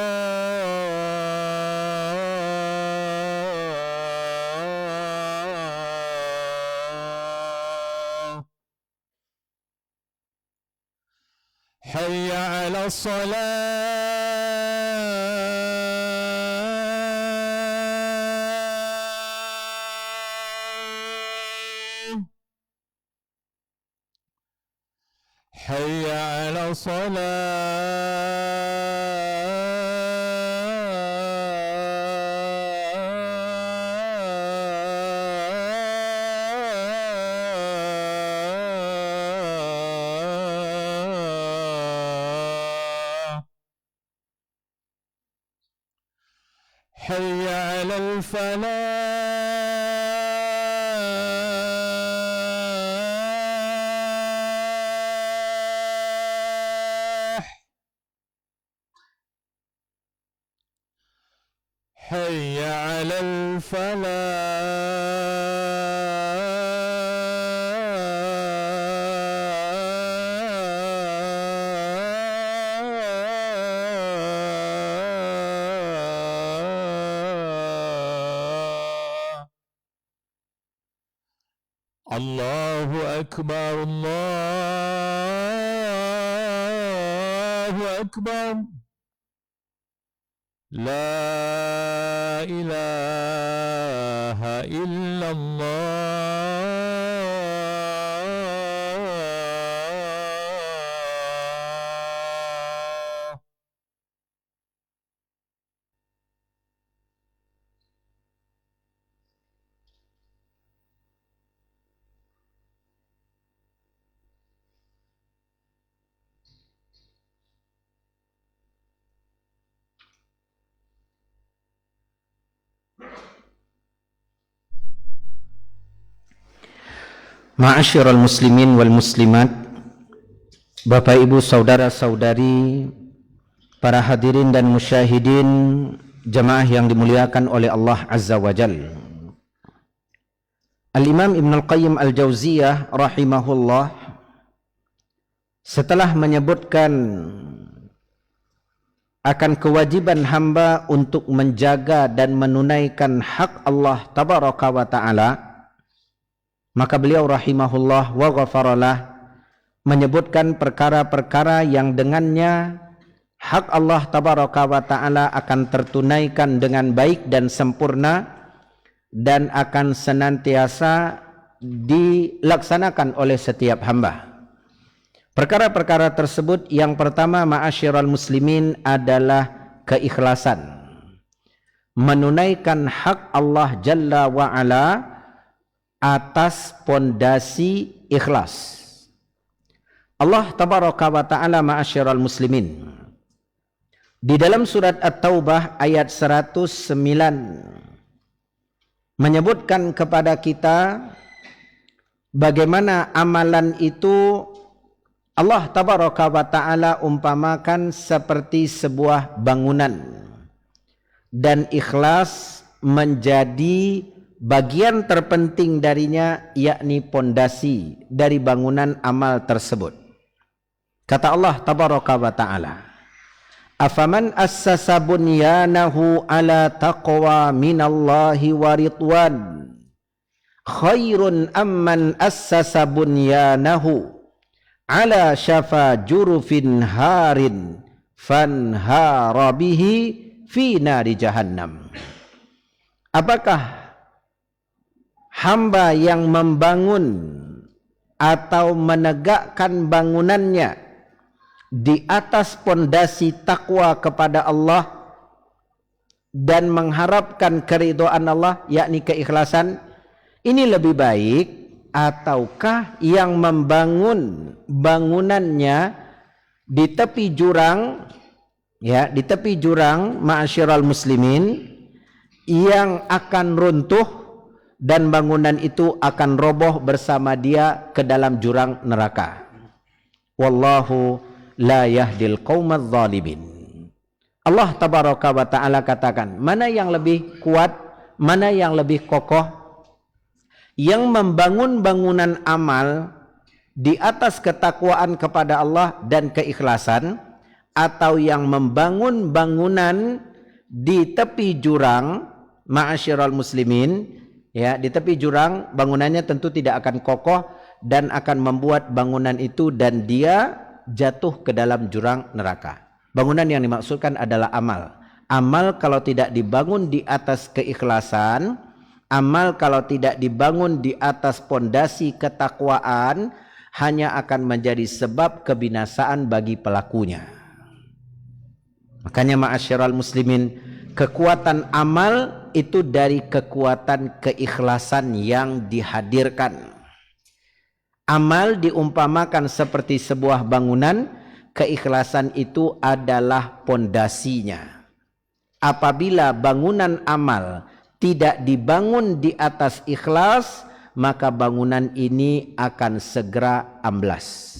Hayya 'ala salat. Hayya 'ala salat. Hayya 'alal falah. Hayya 'alal falah. Allahu Akbar, Allahu Akbar. La ilaha illallah. Ma'asyiral muslimin wal muslimat, Bapak Ibu saudara-saudari, para hadirin dan musyahidin, jemaah yang dimuliakan oleh Allah Azza wa Jal. Al-Imam Ibnul Qayyim Al-Jauziyah rahimahullah setelah menyebutkan akan kewajiban hamba untuk menjaga dan menunaikan hak Allah tabaraka wa ta'ala, maka beliau rahimahullah wa ghafaralah menyebutkan perkara-perkara yang dengannya hak Allah tabaraka wa ta'ala akan tertunaikan dengan baik dan sempurna dan akan senantiasa dilaksanakan oleh setiap hamba. Perkara-perkara tersebut, yang pertama ma'asyiral muslimin adalah keikhlasan. menunaikan hak Allah Jalla wa'ala atas pondasi ikhlas. Allah tabaraka wa ta'ala ma'asyiral muslimin di dalam surat At-Taubah ayat 109 menyebutkan kepada kita bagaimana amalan itu Allah tabaraka wa ta'ala umpamakan seperti sebuah bangunan dan ikhlas menjadi bagian terpenting darinya, yakni pondasi dari bangunan amal tersebut. Kata Allah tabaraka wa ta'ala, afaman assasa bunyanahu ala taqwa minallahi wa ridwan khairun amman assasa bunyanahu ala syafa jurufin harin fanhara bihi fi nari jahannam. Apakah hamba yang membangun atau menegakkan bangunannya di atas pondasi takwa kepada Allah dan mengharapkan keridhaan Allah, yakni keikhlasan, ini lebih baik ataukah yang membangun bangunannya di tepi jurang, ya, di tepi jurang, ma'asyiral muslimin, yang akan runtuh dan bangunan itu akan roboh bersama dia ke dalam jurang neraka. Wallahu la yahdil qaumadz zalimin. Allah tabaraka wa ta'ala katakan, mana yang lebih kuat, mana yang lebih kokoh, yang membangun bangunan amal di atas ketakwaan kepada Allah dan keikhlasan, atau yang membangun bangunan di tepi jurang, ma'asyiral muslimin, ya, di tepi jurang bangunannya tentu tidak akan kokoh dan akan membuat bangunan itu dan dia jatuh ke dalam jurang neraka. Bangunan yang dimaksudkan adalah amal. Amal kalau tidak dibangun di atas keikhlasan, amal kalau tidak dibangun di atas pondasi ketakwaan, hanya akan menjadi sebab kebinasaan bagi pelakunya. Makanya ma'asyiral muslimin, kekuatan amal itu dari kekuatan keikhlasan yang dihadirkan. Amal diumpamakan seperti sebuah bangunan, keikhlasan itu adalah pondasinya. Apabila bangunan amal tidak dibangun di atas ikhlas, maka bangunan ini akan segera amblas.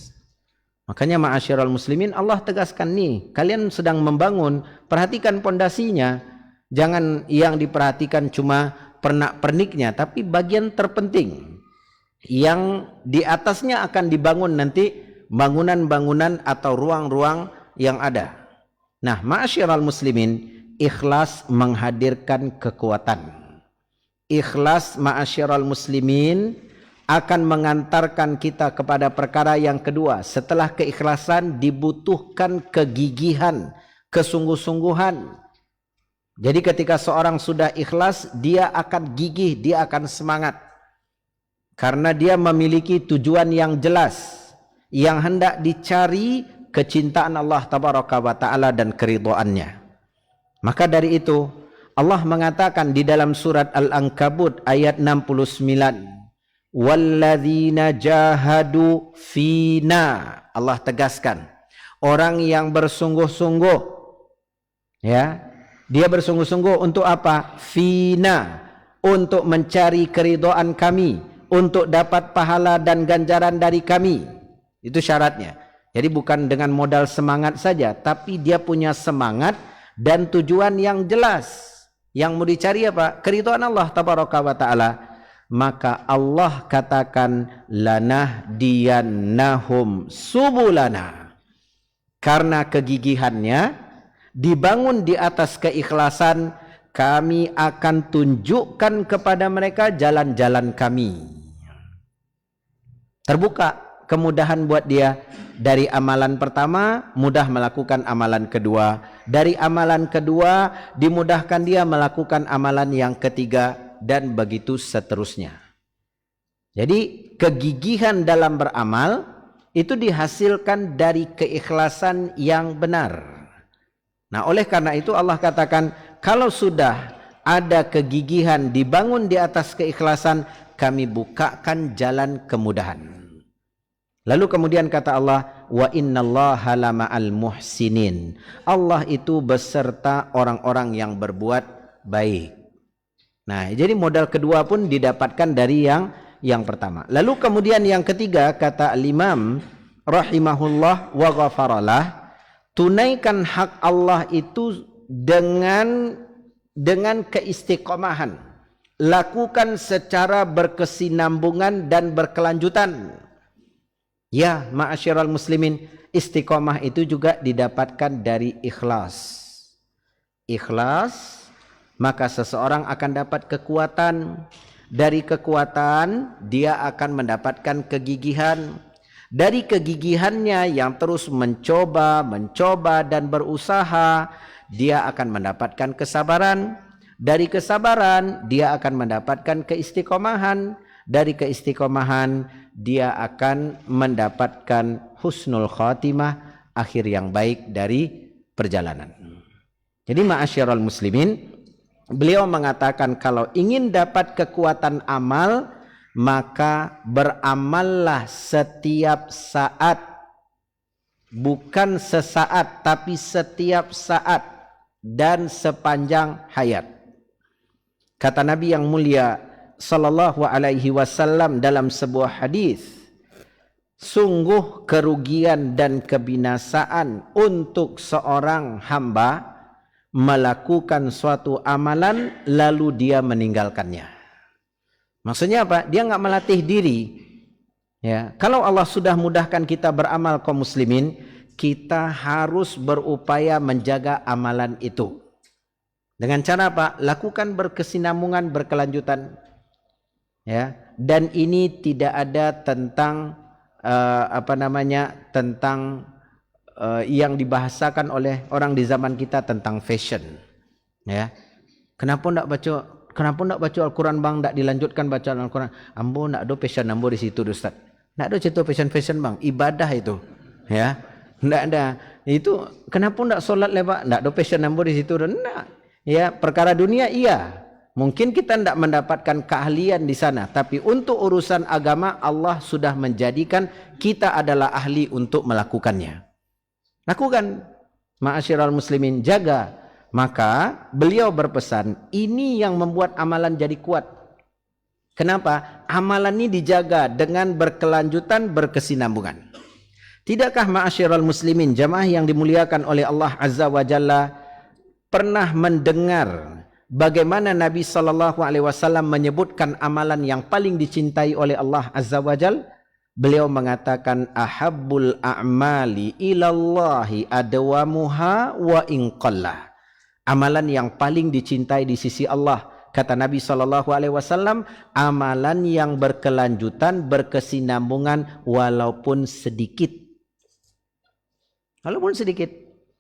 Makanya ma'asyiral muslimin, Allah tegaskan nih, kalian sedang membangun, perhatikan pondasinya. Jangan yang diperhatikan cuma pernak-perniknya, tapi bagian terpenting yang di atasnya akan dibangun nanti bangunan-bangunan atau ruang-ruang yang ada. Nah, ma'asyiral muslimin, ikhlas menghadirkan kekuatan. Ikhlas, ma'asyiral muslimin, akan mengantarkan kita kepada perkara yang kedua. Setelah keikhlasan dibutuhkan kegigihan, kesungguh-sungguhan. Jadi ketika seorang sudah ikhlas, dia akan gigih, dia akan semangat. Karena dia memiliki tujuan yang jelas, yang hendak dicari kecintaan Allah tabaraka wa ta'ala dan keridhaannya. Maka dari itu Allah mengatakan di dalam surat Al-Ankabut ayat 69, walladzina jahadu fina. Allah tegaskan, orang yang bersungguh-sungguh, ya, dia bersungguh-sungguh untuk apa? Fina, untuk mencari keridhaan kami, untuk dapat pahala dan ganjaran dari kami. Itu syaratnya. Jadi bukan dengan modal semangat saja, tapi dia punya semangat dan tujuan yang jelas. Yang mau dicari apa? Keridhaan Allah tabaraka wa ta'ala. Maka Allah katakan, lanahdiyannahum subulana. Karena kegigihannya dibangun di atas keikhlasan, kami akan tunjukkan kepada mereka jalan-jalan kami. Terbuka kemudahan buat dia. Dari amalan pertama mudah melakukan amalan kedua, dari amalan kedua dimudahkan dia melakukan amalan yang ketiga, dan begitu seterusnya. Jadi kegigihan dalam beramal itu dihasilkan dari keikhlasan yang benar. Nah, oleh karena itu Allah katakan, kalau sudah ada kegigihan, dibangun di atas keikhlasan, kami bukakan jalan kemudahan. Lalu kemudian kata Allah, wa innallaha lama'al muhsinin. Allah itu beserta orang-orang yang berbuat baik. Nah, jadi modal kedua pun didapatkan dari yang pertama. Lalu kemudian yang ketiga, kata al-Imam rahimahullah wa ghafaralah, tunaikan hak Allah itu dengan keistiqomahan. Lakukan secara berkesinambungan dan berkelanjutan. Ya, ma'asyiral muslimin, istiqomah itu juga didapatkan dari ikhlas. Ikhlas, maka seseorang akan dapat kekuatan. Dari kekuatan, dia akan mendapatkan kegigihan. Dari kegigihannya yang terus mencoba dan berusaha, dia akan mendapatkan kesabaran. Dari kesabaran, dia akan mendapatkan keistiqomahan. Dari keistiqomahan, dia akan mendapatkan husnul khatimah, akhir yang baik dari perjalanan. Jadi ma'asyiral muslimin, beliau mengatakan kalau ingin dapat kekuatan amal, maka beramallah setiap saat, bukan sesaat tapi setiap saat dan sepanjang hayat. Kata Nabi yang mulia sallallahu alaihi wasallam dalam sebuah hadis, sungguh kerugian dan kebinasaan untuk seorang hamba melakukan suatu amalan lalu dia meninggalkannya. Maksudnya apa? Dia nggak melatih diri. Ya, kalau Allah sudah mudahkan kita beramal kaum muslimin, kita harus berupaya menjaga amalan itu. Dengan cara apa? Lakukan berkesinambungan, berkelanjutan. Ya, dan ini tidak ada tentang tentang yang dibahasakan oleh orang di zaman kita tentang fashion. Ya, kenapa ndak baca Al-Quran bang, ndak dilanjutkan baca Al-Quran? Ambo ndak ada fashion ambo di situ Ustaz. Ndak ada cerita fashion bang, ibadah itu. Ya, ndak ada. Itu kenapa ndak solat lepak? Ndak ada fashion ambo di situ. Ndak. Ya, perkara dunia iya. Mungkin kita tidak mendapatkan keahlian di sana, tapi untuk urusan agama Allah sudah menjadikan kita adalah ahli untuk melakukannya. Lakukan, ma'asyiral muslimin, jaga. Maka beliau berpesan, ini yang membuat amalan jadi kuat. Kenapa? Amalan ini dijaga dengan berkelanjutan, berkesinambungan. Tidakkah ma'asyiral muslimin, jamaah yang dimuliakan oleh Allah Azza wa Jalla, pernah mendengar bagaimana Nabi SAW menyebutkan amalan yang paling dicintai oleh Allah Azza wa Jal? Beliau mengatakan, ahabbul a'mali ilallahi adwamuha wa inqallah. Amalan yang paling dicintai di sisi Allah, kata Nabi SAW, amalan yang berkelanjutan, berkesinambungan walaupun sedikit. Walaupun sedikit,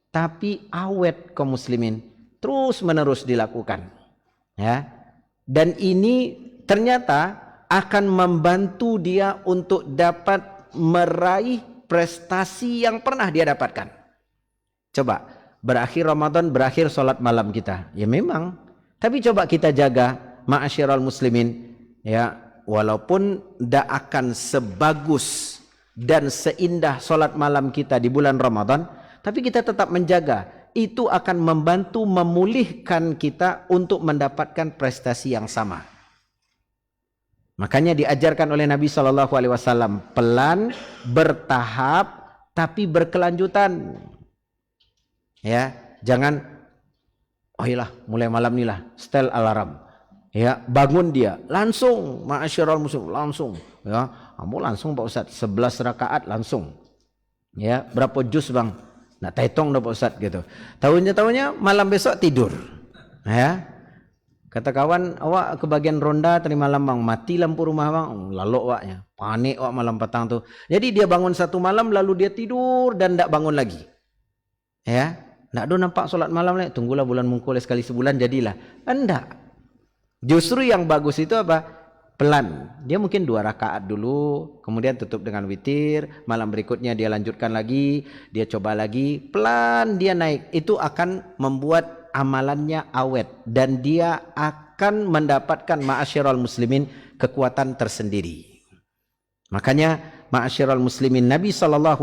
tapi awet kaum muslimin, terus menerus dilakukan, ya. Dan ini ternyata akan membantu dia untuk dapat meraih prestasi yang pernah dia dapatkan. Coba, berakhir Ramadan, berakhir solat malam kita, ya memang, tapi coba kita jaga, ma'asyiral muslimin, ya, walaupun tidak akan sebagus dan seindah solat malam kita di bulan Ramadan, tapi kita tetap menjaga. Itu akan membantu memulihkan kita untuk mendapatkan prestasi yang sama. Makanya diajarkan oleh Nabi SAW, pelan, bertahap, tapi berkelanjutan. Ya, jangan, oh iyalah, mulai malam ni lah, setel alarm. Ya, bangun dia, langsung, ma'asyiral muslim, langsung. Ya, kamu langsung Pak Ustaz, 11 rakaat langsung. Ya, berapa juz bang? Nak taitong dah Pak Ustaz gitu. Tahunya malam besok tidur. Ya. Kata kawan, awak kebagian ronda tadi malam bang, mati lampu rumah bang. Lalu awaknya, panik awak malam petang tu. Jadi dia bangun satu malam lalu dia tidur dan tak bangun lagi. Ya. Tak ada nampak solat malam lagi. Tunggulah bulan mungkul sekali sebulan jadilah. Enggak. Justru yang bagus itu apa? Pelan. Dia mungkin 2 rakaat dulu, kemudian tutup dengan witir, malam berikutnya dia lanjutkan lagi, dia coba lagi, pelan dia naik. Itu akan membuat amalannya awet dan dia akan mendapatkan ma'asyiral muslimin kekuatan tersendiri. Makanya ma'asyiral muslimin, Nabi SAW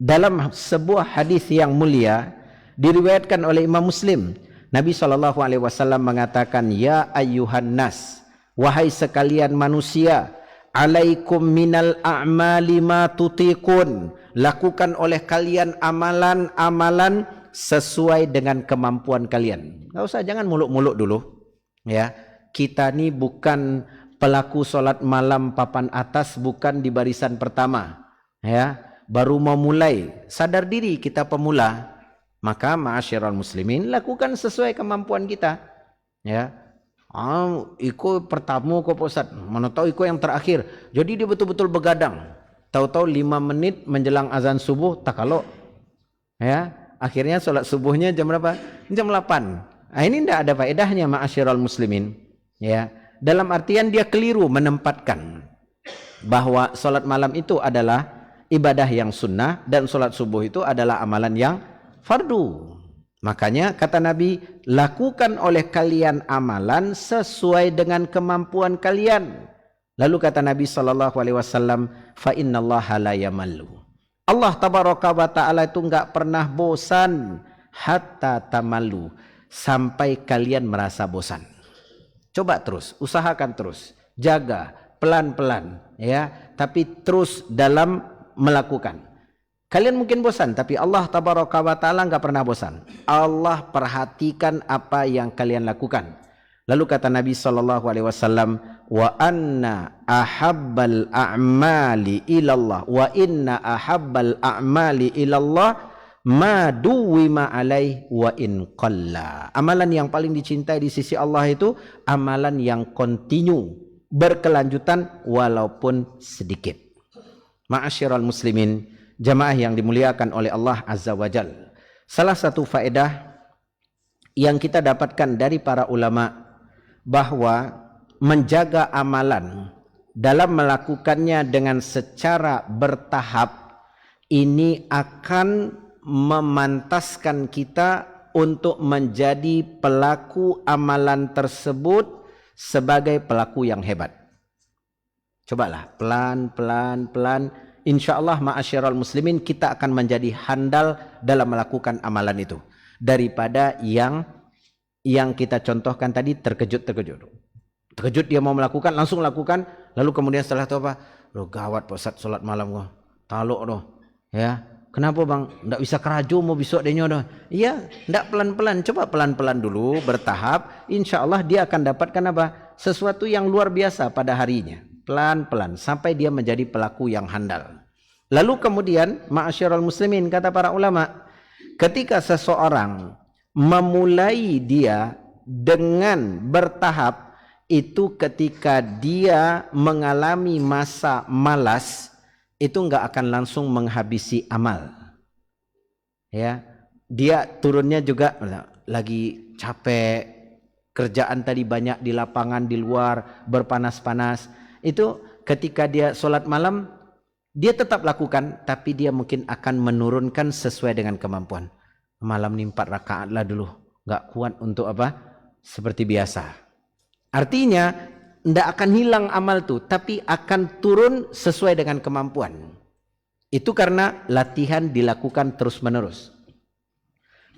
dalam sebuah hadis yang mulia diriwayatkan oleh Imam Muslim, Nabi SAW mengatakan, ya ayyuhan nas, wahai sekalian manusia, alaikum minal a'mali ma tutiqun, lakukan oleh kalian amalan-amalan sesuai dengan kemampuan kalian. Enggak usah, jangan muluk-muluk dulu. Ya, kita ni bukan pelaku solat malam papan atas, bukan di barisan pertama. Ya, baru mau mulai, sadar diri kita pemula. Maka ma'asyiral muslimin, lakukan sesuai kemampuan kita. Ya, iko pertama kok Pak Ustaz, mana tahu iko yang terakhir. Jadi dia betul-betul begadang. Tahu-tahu 5 menit menjelang azan subuh tak kalau. Ya, akhirnya solat subuhnya jam berapa? Jam 8. Nah, ini tidak ada faedahnya ma'asyiral muslimin. Ya, dalam artian dia keliru menempatkan bahwa solat malam itu adalah ibadah yang sunnah dan solat subuh itu adalah amalan yang fardu. Makanya kata Nabi, lakukan oleh kalian amalan sesuai dengan kemampuan kalian. Lalu kata Nabi SAW, fa innallaha la yamallu. Allah tabaraka wa ta'ala itu enggak pernah bosan hatta tamallu, sampai kalian merasa bosan. Coba terus, usahakan terus, jaga pelan-pelan ya, tapi terus dalam melakukan. Kalian mungkin bosan, tapi Allah tabaraka wa ta'ala enggak pernah bosan. Allah perhatikan apa yang kalian lakukan. Lalu kata Nabi SAW, wa anna ahabbal a'mali ilallah, wa inna ahabbal a'mali ilallah ma duwima alaih wa in qalla. Amalan yang paling dicintai di sisi Allah itu amalan yang kontinu, berkelanjutan walaupun sedikit. Ma'asyiral muslimin, jamaah yang dimuliakan oleh Allah Azza wa Jal, salah satu faedah yang kita dapatkan dari para ulama bahwa menjaga amalan dalam melakukannya dengan secara bertahap ini akan memantaskan kita untuk menjadi pelaku amalan tersebut sebagai pelaku yang hebat. Cobalah pelan-pelan, insya Allah ma'asyiral muslimin, kita akan menjadi handal dalam melakukan amalan itu daripada yang kita contohkan tadi terkejut dia mau melakukan, langsung lakukan, lalu kemudian setelah itu apa? Loh gawat Pak Ustaz, solat malam gua taluk doh. Ya, kenapa bang? Ndak bisa keraju mau besok denyo doh. Iya, ndak pelan-pelan, coba pelan-pelan dulu, bertahap, insya Allah dia akan dapatkan apa? Sesuatu yang luar biasa pada harinya. Pelan-pelan sampai dia menjadi pelaku yang handal. Lalu kemudian ma'asyiral muslimin, kata para ulama, ketika seseorang memulai dia dengan bertahap, itu ketika dia mengalami masa malas, itu enggak akan langsung menghabisi amal. Ya, dia turunnya juga lagi capek, kerjaan tadi banyak di lapangan, di luar, berpanas-panas. Itu ketika dia solat malam, dia tetap lakukan, tapi dia mungkin akan menurunkan sesuai dengan kemampuan. Malam ni 4 rakaat lah dulu, enggak kuat untuk apa? Seperti biasa. Artinya tidak akan hilang amal tu, tapi akan turun sesuai dengan kemampuan. Itu karena latihan dilakukan terus menerus.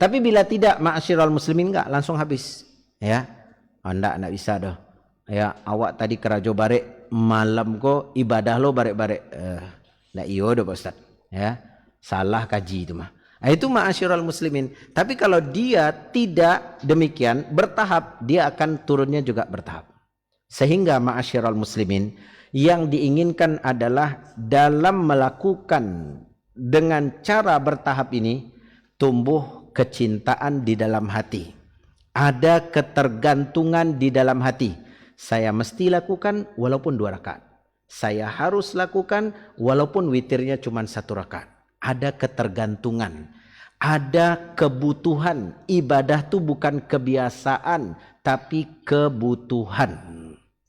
Tapi bila tidak, ma'asyiral muslimin, enggak langsung habis. Ya, enggak bisa dah. Ya, awak tadi kerajo barek malam ko ibadah lo barek-barek. Enggak iyo dah Pak Ustaz. Ya, salah kaji itu mah. Nah, itu ma'asyiral muslimin. Tapi kalau dia tidak demikian, bertahap, dia akan turunnya juga bertahap. Sehingga ma'asyiral muslimin, yang diinginkan adalah dalam melakukan dengan cara bertahap ini, tumbuh kecintaan di dalam hati. Ada ketergantungan di dalam hati. Saya mesti lakukan walaupun 2 rakaat. Saya harus lakukan walaupun witirnya cuma 1 rakaat. Ada ketergantungan, ada kebutuhan. Ibadah itu bukan kebiasaan, tapi kebutuhan.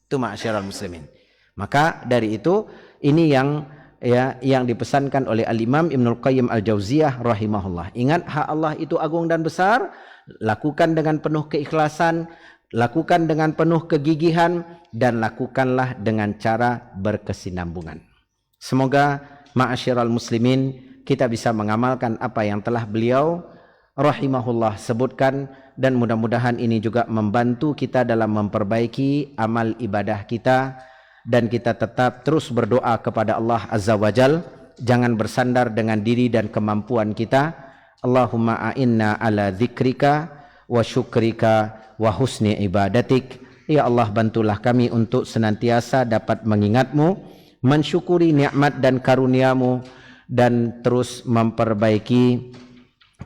Itu ma'asyiral muslimin. Maka dari itu, ini yang ya yang dipesankan oleh Al-Imam Ibnul Qayyim Al-Jauziyah rahimahullah. Ingat, hak Allah itu agung dan besar, lakukan dengan penuh keikhlasan, lakukan dengan penuh kegigihan, dan lakukanlah dengan cara berkesinambungan. Semoga ma'asyiral muslimin kita bisa mengamalkan apa yang telah beliau rahimahullah sebutkan, dan mudah-mudahan ini juga membantu kita dalam memperbaiki amal ibadah kita, dan kita tetap terus berdoa kepada Allah Azza wa Jal, jangan bersandar dengan diri dan kemampuan kita. Allahumma a'inna ala dzikrika wa syukrika wa husni ibadatik. Ya Allah, bantulah kami untuk senantiasa dapat mengingatmu, mensyukuri nikmat dan karuniamu, dan terus memperbaiki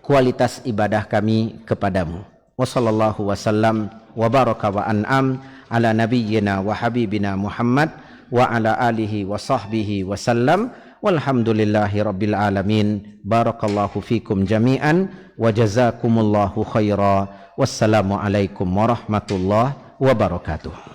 kualitas ibadah kami kepadamu. Wa sallallahu wasallam wa baraka wa an'am ala nabiyyina wa habibina Muhammad wa ala alihi wa sahbihi wa sallam, walhamdulillahi rabbil alamin. Barakallahu fikum jami'an wa jazakumullahu khaira. Wassalamu alaikum warahmatullahi wabarakatuh.